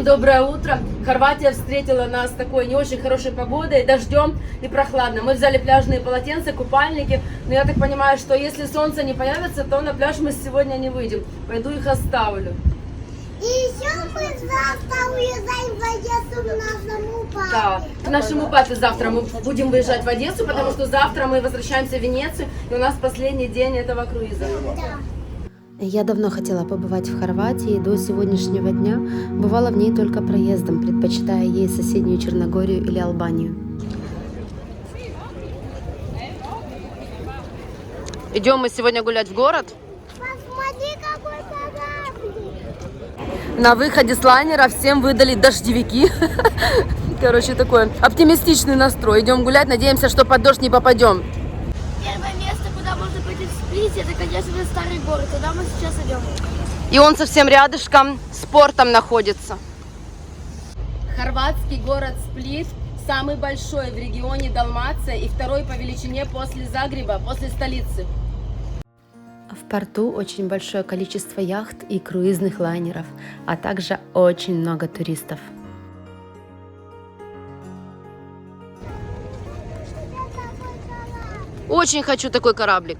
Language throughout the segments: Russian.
Всем доброе утро. Хорватия встретила нас такой не очень хорошей погодой, дождем и прохладно. Мы взяли пляжные полотенца, купальники, но я так понимаю, что если солнце не появится, то на пляж мы сегодня не выйдем. Пойду их оставлю. И еще мы завтра уезжаем в Одессу к нашему папе. Да, к нашему папе завтра мы будем выезжать в Одессу, потому что завтра мы возвращаемся в Венецию, и у нас последний день этого круиза. Да. Я давно хотела побывать в Хорватии, до сегодняшнего дня бывала в ней только проездом, предпочитая ей соседнюю Черногорию или Албанию. Идем мы сегодня гулять в город. Посмотри, какой кораблик. На выходе с лайнера всем выдали дождевики. Короче, такой оптимистичный настрой. Идем гулять, надеемся, что под дождь не попадем. Первое место, куда можно пойти в Сплите, это, конечно же, старый город. Туда мы сейчас идем. И он совсем рядышком с портом находится. Хорватский город Сплит самый большой в регионе Далмация и второй по величине после Загреба, после столицы. В порту очень большое количество яхт и круизных лайнеров, а также очень много туристов. Очень хочу такой кораблик.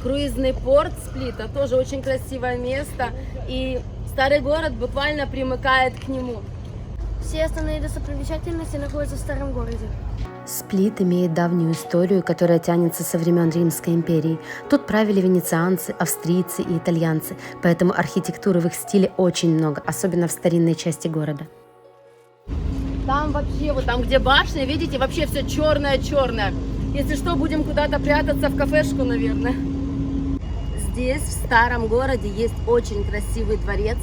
Круизный порт Сплита тоже очень красивое место, и старый город буквально примыкает к нему. Все основные достопримечательности находятся в старом городе. Сплит имеет давнюю историю, которая тянется со времен Римской империи. Тут правили венецианцы, австрийцы и итальянцы, поэтому архитектуры в их стиле очень много, особенно в старинной части города. Там вообще, вот там, где башня, видите, вообще все черное-черное. Если что, будем куда-то прятаться в кафешку, наверное. Здесь, в старом городе, есть очень красивый дворец,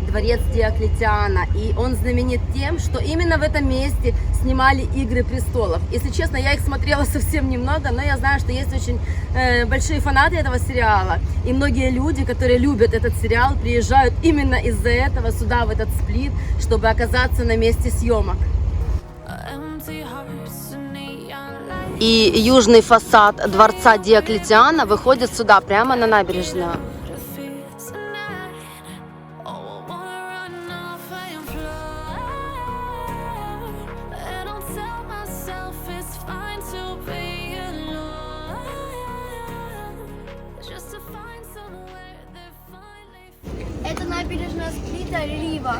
дворец Диоклетиана. И он знаменит тем, что именно в этом месте снимали «Игры престолов». Если честно, я их смотрела совсем немного, но я знаю, что есть очень большие фанаты этого сериала. И многие люди, которые любят этот сериал, приезжают именно из-за этого сюда, в этот Сплит, чтобы оказаться на месте съемок. И южный фасад дворца Диоклетиана выходит сюда, прямо на набережную. Это набережная Сплита Рива.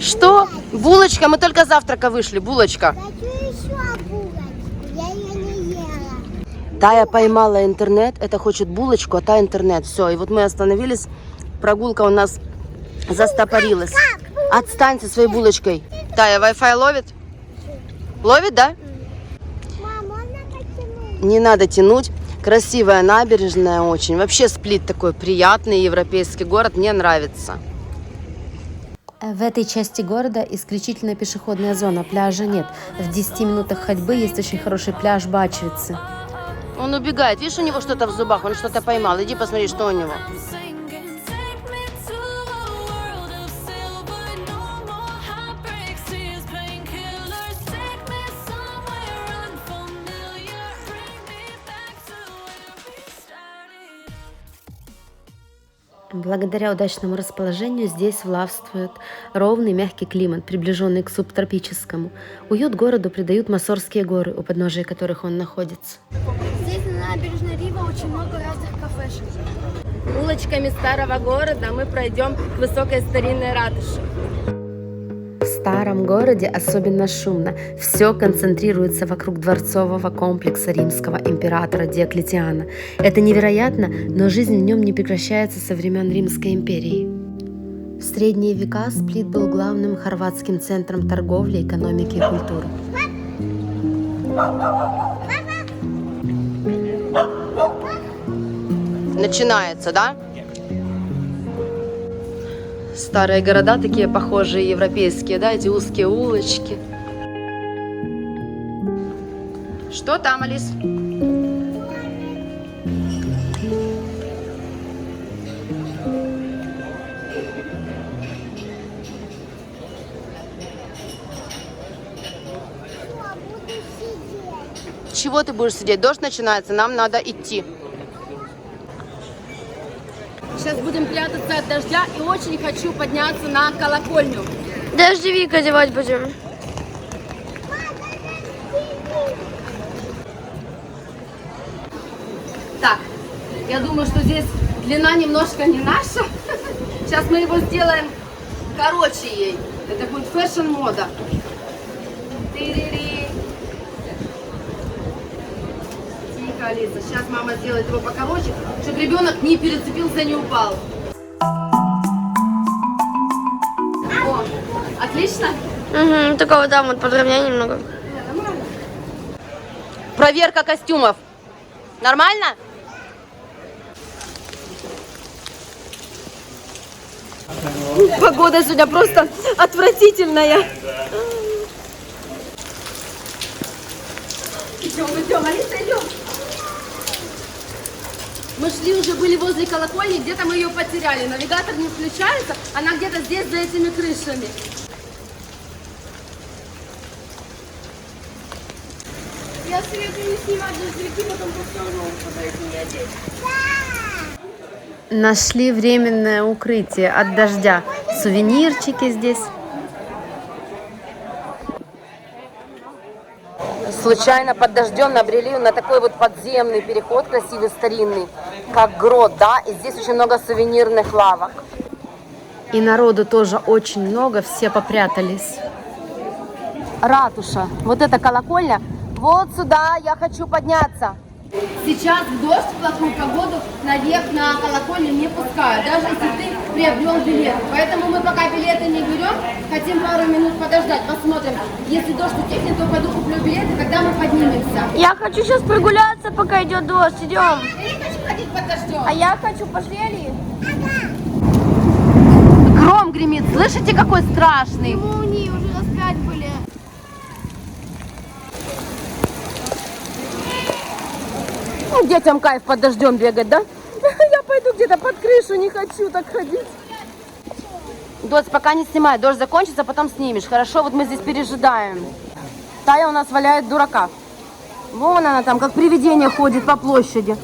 Что? Булочка? Мы только с завтрака вышли. Булочка. Хочу еще булочку. Я ее не ела. Тая поймала интернет. Это хочет булочку, а та интернет. Все. И вот мы остановились. Прогулка у нас застопорилась. Отстань со своей булочкой. Тая, Wi-Fi ловит? Ловит, да? Мам, можно потянуть? Не надо тянуть. Красивая набережная очень. Вообще Сплит такой приятный европейский город. Мне нравится. В этой части города исключительно пешеходная зона, пляжа нет. В 10 минутах ходьбы есть очень хороший пляж Бачвицы. Он убегает. Видишь, у него что-то в зубах. Он что-то поймал. Иди посмотри, что у него. Благодаря удачному расположению здесь властвует ровный мягкий климат, приближенный к субтропическому. Уют городу придают Масорские горы, у подножия которых он находится. Здесь на набережной Рива очень много разных кафешек. Улочками старого города мы пройдем к высокой старинной ратуше. В старом городе особенно шумно. Все концентрируется вокруг дворцового комплекса римского императора Диоклетиана. Это невероятно, но жизнь в нем не прекращается со времен Римской империи. В средние века Сплит был главным хорватским центром торговли, экономики и культуры. Начинается, да? Старые города такие похожие, европейские, да, эти узкие улочки. Что там, Алис? Чего ты будешь сидеть? Дождь начинается, нам надо идти. Сейчас будем прятаться от дождя, и очень хочу подняться на колокольню. Дождевик одевать будем. Так, я думаю, что здесь длина немножко не наша. Сейчас мы его сделаем короче ей. Это будет фэшн-мода. Тири-ри. Тихо, Алиса. Сейчас мама сделает его покороче, чтобы ребенок не перецепился, не упал. О, отлично. Угу, только вот там вот подровняй немного. Проверка костюмов. Нормально? Погода сегодня просто отвратительная. Идем, Алиса, идем. Мы шли, уже были возле колокольни, где-то мы ее потеряли. Навигатор не включается, она где-то здесь, за этими крышами. Я советую не снимать дождевики, потом все равно пытаюсь не одеть. Нашли временное укрытие от дождя. Сувенирчики здесь. Случайно под дождем набрели на такой вот подземный переход, красивый, старинный, как грот, да, и здесь очень много сувенирных лавок. И народу тоже очень много, все попрятались. Ратуша, вот эта колокольня, вот сюда я хочу подняться. Сейчас в дождь, в плохую погоду, наверх на колокольню не пускают, даже если ты приобрел билет. Поэтому мы пока билеты не берем, хотим пару минут подождать, посмотрим. Если дождь утихнет, то пойду куплю билеты, когда мы поднимемся. Я хочу сейчас прогуляться, пока идет дождь. Идем. Я не хочу ходить под дождем. А я хочу, пошли, Али. Гром гремит, слышите, какой страшный? Молнии уже раз 5 были. Ну, детям кайф под дождем бегать, да? Я пойду где-то под крышу, не хочу так ходить. Дочь, пока не снимай, дождь закончится, потом снимешь. Хорошо, вот мы здесь пережидаем. Тая у нас валяет дурака. Вон она там, как привидение ходит по площади.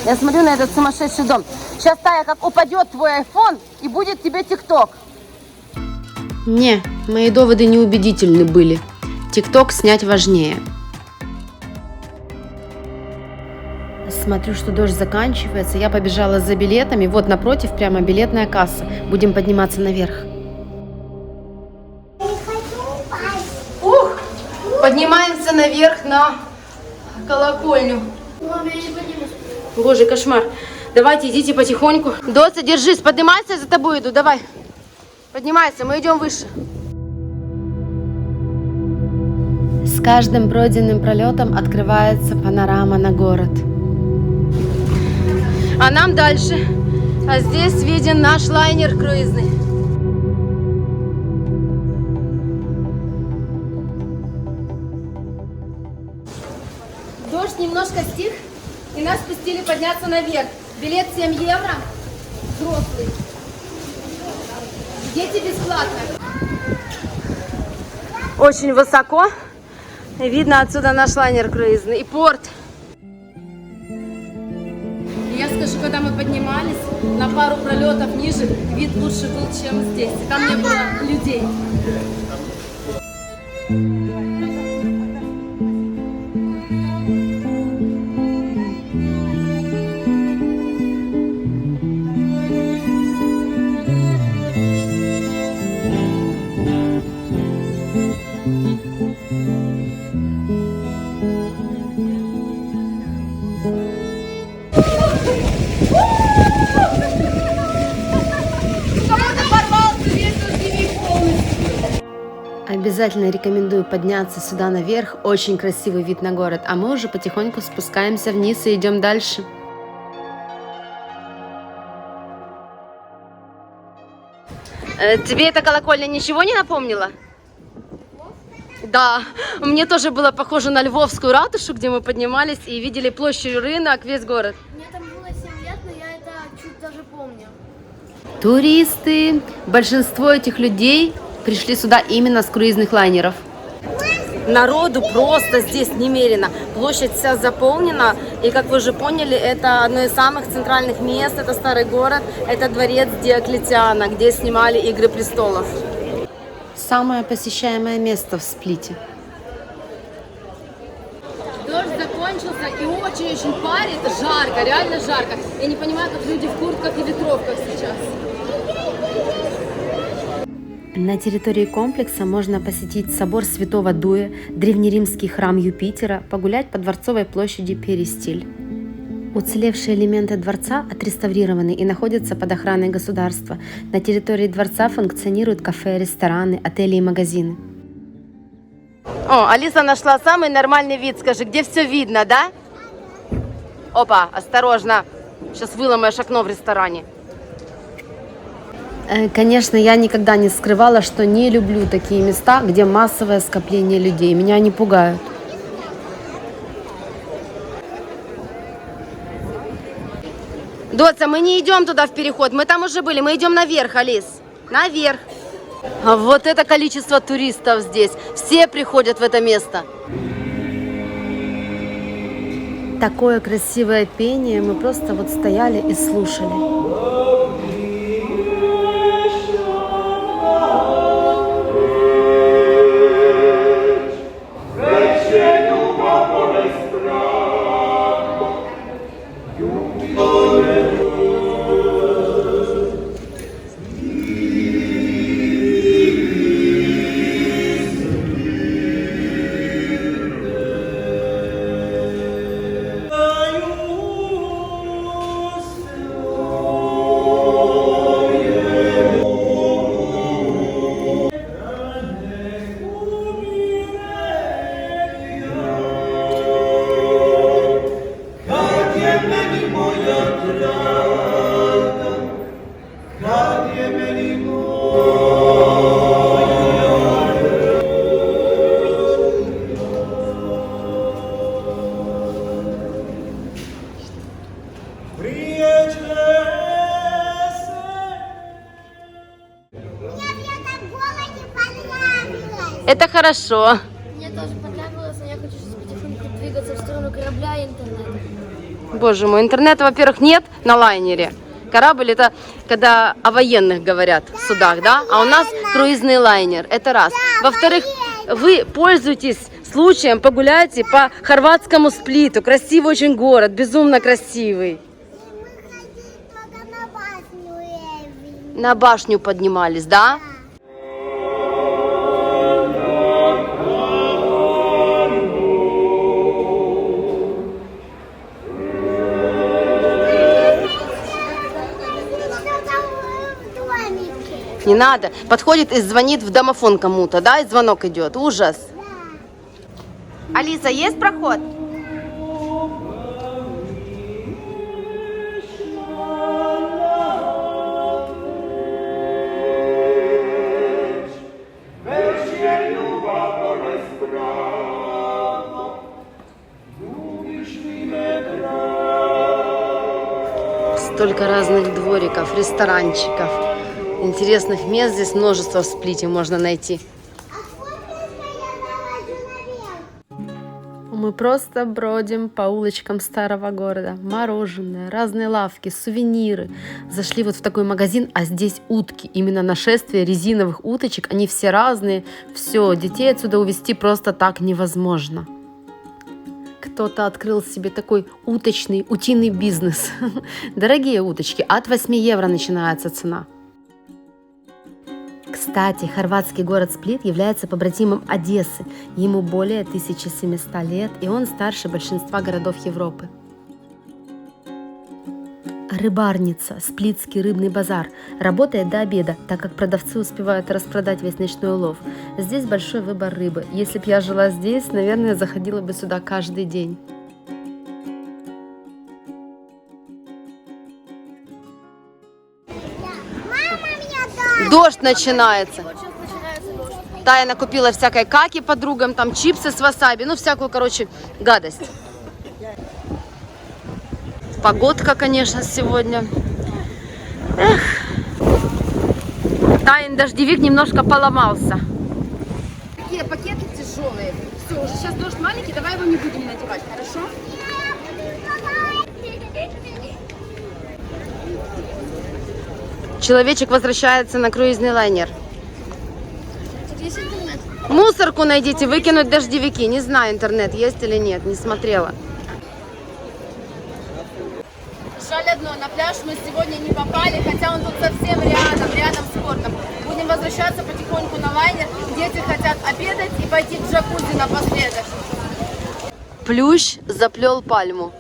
Я смотрю на этот сумасшедший дом. Сейчас, Тая, как упадет твой айфон, и будет тебе ТикТок. Не, мои доводы неубедительны были. ТикТок снять важнее. Смотрю, что дождь заканчивается. Я побежала за билетами. Вот напротив прямо билетная касса. Будем подниматься наверх. Ух! Поднимаемся наверх на колокольню. Мам, я не поднимусь. Боже, кошмар. Давайте, идите потихоньку. Доца, держись, поднимайся, я за тобой иду, давай. Поднимайся, мы идем выше. С каждым пройденным пролетом открывается панорама на город. А нам дальше. А здесь виден наш лайнер круизный. Дождь немножко стих, и нас спустили подняться наверх. Билет 7 евро, взрослый. Дети бесплатно. Очень высоко. Видно отсюда наш лайнер круизный и порт. Я скажу, когда мы поднимались на пару пролетов ниже, вид лучше был, чем здесь. Там не было людей. Обязательно рекомендую подняться сюда наверх. Очень красивый вид на город. А мы уже потихоньку спускаемся вниз и идем дальше. Тебе эта колокольня ничего не напомнила? Да, мне тоже было похоже на Львовскую ратушу, где мы поднимались и видели площадь, рынок, весь город. Мне там было 7 лет, но я это чуть даже помню. Туристы. Большинство этих людей пришли сюда именно с круизных лайнеров. Народу просто здесь немерено. Площадь вся заполнена. И, как вы уже поняли, это одно из самых центральных мест. Это старый город. Это дворец Диоклетиана, где снимали «Игры престолов». Самое посещаемое место в Сплите. Дождь закончился и очень-очень парит. Жарко, реально жарко. Я не понимаю, как люди в куртках и ветровках сейчас. На территории комплекса можно посетить собор Святого Дуя, древнеримский храм Юпитера, погулять по Дворцовой площади Перистиль. Уцелевшие элементы дворца отреставрированы и находятся под охраной государства. На территории дворца функционируют кафе, рестораны, отели и магазины. О, Алиса нашла самый нормальный вид. Скажи, где все видно, да? Опа, осторожно. Сейчас выломаешь окно в ресторане. Конечно, я никогда не скрывала, что не люблю такие места, где массовое скопление людей. Меня они пугают. Доца, мы не идем туда в переход, мы там уже были, мы идем наверх, Алис. Наверх. А вот это количество туристов здесь. Все приходят в это место. Такое красивое пение, мы просто вот стояли и слушали. Это хорошо. Мне тоже понравилось, но я хочу сейчас потихоньку двигаться в сторону корабля и интернета. Боже мой, интернета, во-первых, нет на лайнере. Корабль — это когда о военных говорят в судах, да? А у нас круизный лайнер. Это раз. Во-вторых, вы пользуетесь случаем, погуляйте по хорватскому Сплиту. Красивый очень город, безумно красивый. На башню поднимались, да? Не надо. Подходит и звонит в домофон кому-то, да? И звонок идет. Ужас. Да. Алиса, есть проход? Столько разных двориков, ресторанчиков. Интересных мест здесь множество в Сплите можно найти. Мы просто бродим по улочкам старого города. Мороженое, разные лавки, сувениры. Зашли вот в такой магазин, а здесь утки. Именно нашествие резиновых уточек. Они все разные. Все, детей отсюда увезти просто так невозможно. Кто-то открыл себе такой утиный бизнес. Дорогие уточки, от 8 евро начинается цена. Кстати, хорватский город Сплит является побратимом Одессы. Ему более 1700 лет, и он старше большинства городов Европы. Рыбарница, Сплитский рыбный базар, работает до обеда, так как продавцы успевают распродать весь ночной улов. Здесь большой выбор рыбы. Если бы я жила здесь, наверное, заходила бы сюда каждый день. Дождь начинается. Тайна купила всякой каки подругам, там чипсы с васаби, ну всякую, короче, гадость. Погодка, конечно, сегодня. Эх. Тайн дождевик немножко поломался. Такие пакеты тяжелые. Уже сейчас дождь маленький, давай его не будем надевать, хорошо? Человечек возвращается на круизный лайнер. Тут есть интернет. Мусорку найдите, выкинуть дождевики. Не знаю, интернет есть или нет, не смотрела. Жаль одно, на пляж мы сегодня не попали, хотя он тут совсем рядом с портом. Будем возвращаться потихоньку на лайнер. Дети хотят обедать и пойти в джакузи напоследок. Плющ заплел пальму.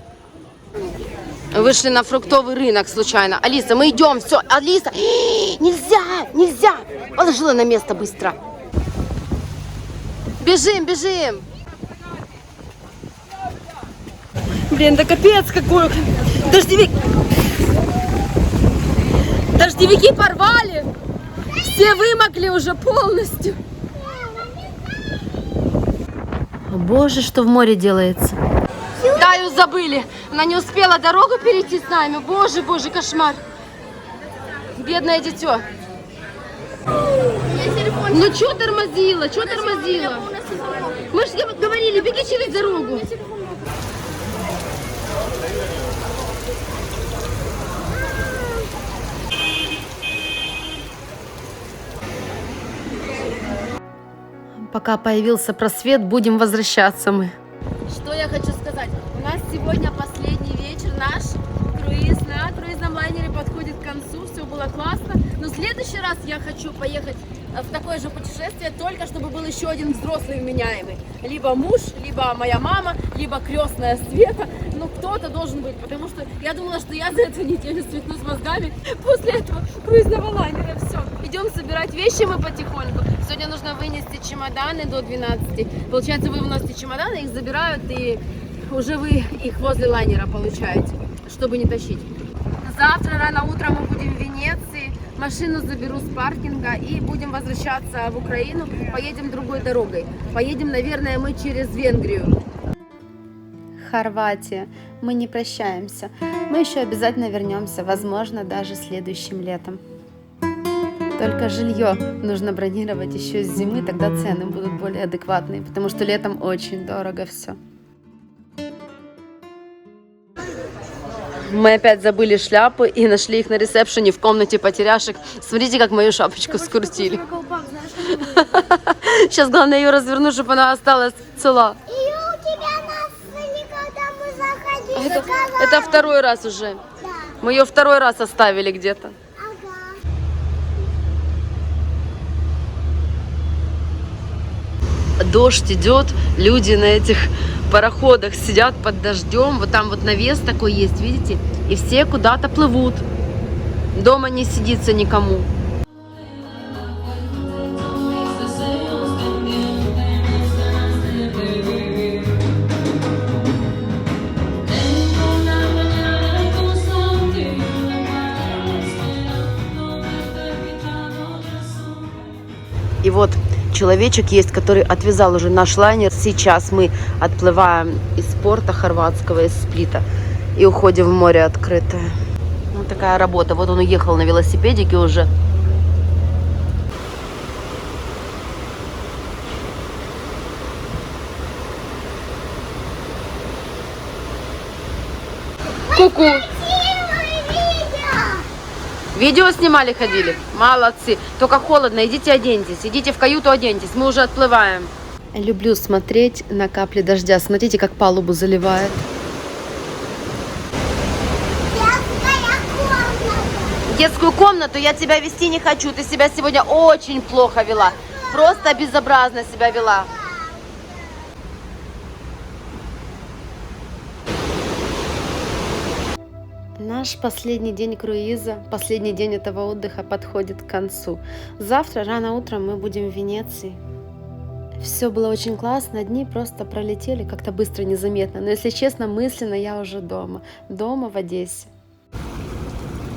Вышли на фруктовый рынок случайно. Алиса, мы идем, все. Алиса, нельзя. Положила на место быстро. Бежим. Блин, да капец какой. Дождевики порвали. Все вымокли уже полностью. Боже, что в море делается. Таю забыли. Она не успела дорогу перейти с нами. Боже, кошмар. Бедное дитё. Ну что тормозила? Мы же говорили, беги через дорогу. Пока появился просвет, будем возвращаться мы. Что я хочу сказать? У нас сегодня последний вечер. Наш круиз на круизном лайнере подходит к концу. Все было классно. Но в следующий раз я хочу поехать в такое же путешествие, только чтобы был еще один взрослый вменяемый. Либо муж, либо моя мама, либо крестная Света. Ну, кто-то должен быть, потому что я думала, что я за эту неделю свихнусь мозгами после этого круизного лайнера. Все, идем собирать вещи мы потихоньку. Сегодня нужно вынести чемоданы до 12. Получается, вы выносите чемоданы, их забирают, и уже вы их возле лайнера получаете, чтобы не тащить. Завтра рано утром мы будем в Венеции. Машину заберу с паркинга и будем возвращаться в Украину. Поедем другой дорогой. Поедем, наверное, мы через Венгрию. Хорватия. Мы не прощаемся. Мы еще обязательно вернемся, возможно, даже следующим летом. Только жилье нужно бронировать еще с зимы, тогда цены будут более адекватные, потому что летом очень дорого все. Мы опять забыли шляпы и нашли их на ресепшене в комнате потеряшек. Смотрите, как мою шапочку скрутили. Сейчас главное ее развернуть, чтобы она осталась цела. И у тебя носы, когда мы заходили. Это второй раз уже. Да. Мы ее второй раз оставили где-то. Дождь идет, люди на этих пароходах сидят под дождем, вот там вот навес такой есть, видите, и все куда-то плывут, дома не сидится никому. И вот человечек есть, который отвязал уже наш лайнер. Сейчас мы отплываем из порта хорватского, из Сплита, и уходим в море открытое. Вот такая работа. Вот он уехал на велосипедике уже. Ку-ку. Видео снимали, ходили? Молодцы. Только холодно, идите оденьтесь. Идите в каюту оденьтесь, мы уже отплываем. Люблю смотреть на капли дождя. Смотрите, как палубу заливает. Детскую комнату я тебя вести не хочу. Ты себя сегодня очень плохо вела. Просто безобразно себя вела. Наш последний день круиза, последний день этого отдыха подходит к концу. Завтра рано утром мы будем в Венеции. Все было очень классно, дни просто пролетели как-то быстро, незаметно. Но если честно, мысленно я уже дома в Одессе.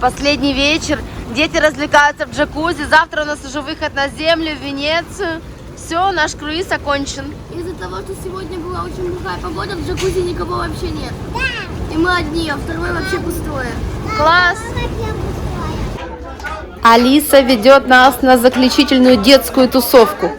Последний вечер, дети развлекаются в джакузи. Завтра у нас уже выход на землю в Венецию. Все, наш круиз окончен. Из-за того, что сегодня была очень плохая погода, в джакузи никого вообще нет. Да. И мы одни, а второй вообще пустое. Класс! Алиса ведет нас на заключительную детскую тусовку.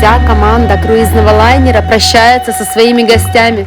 Вся команда круизного лайнера прощается со своими гостями.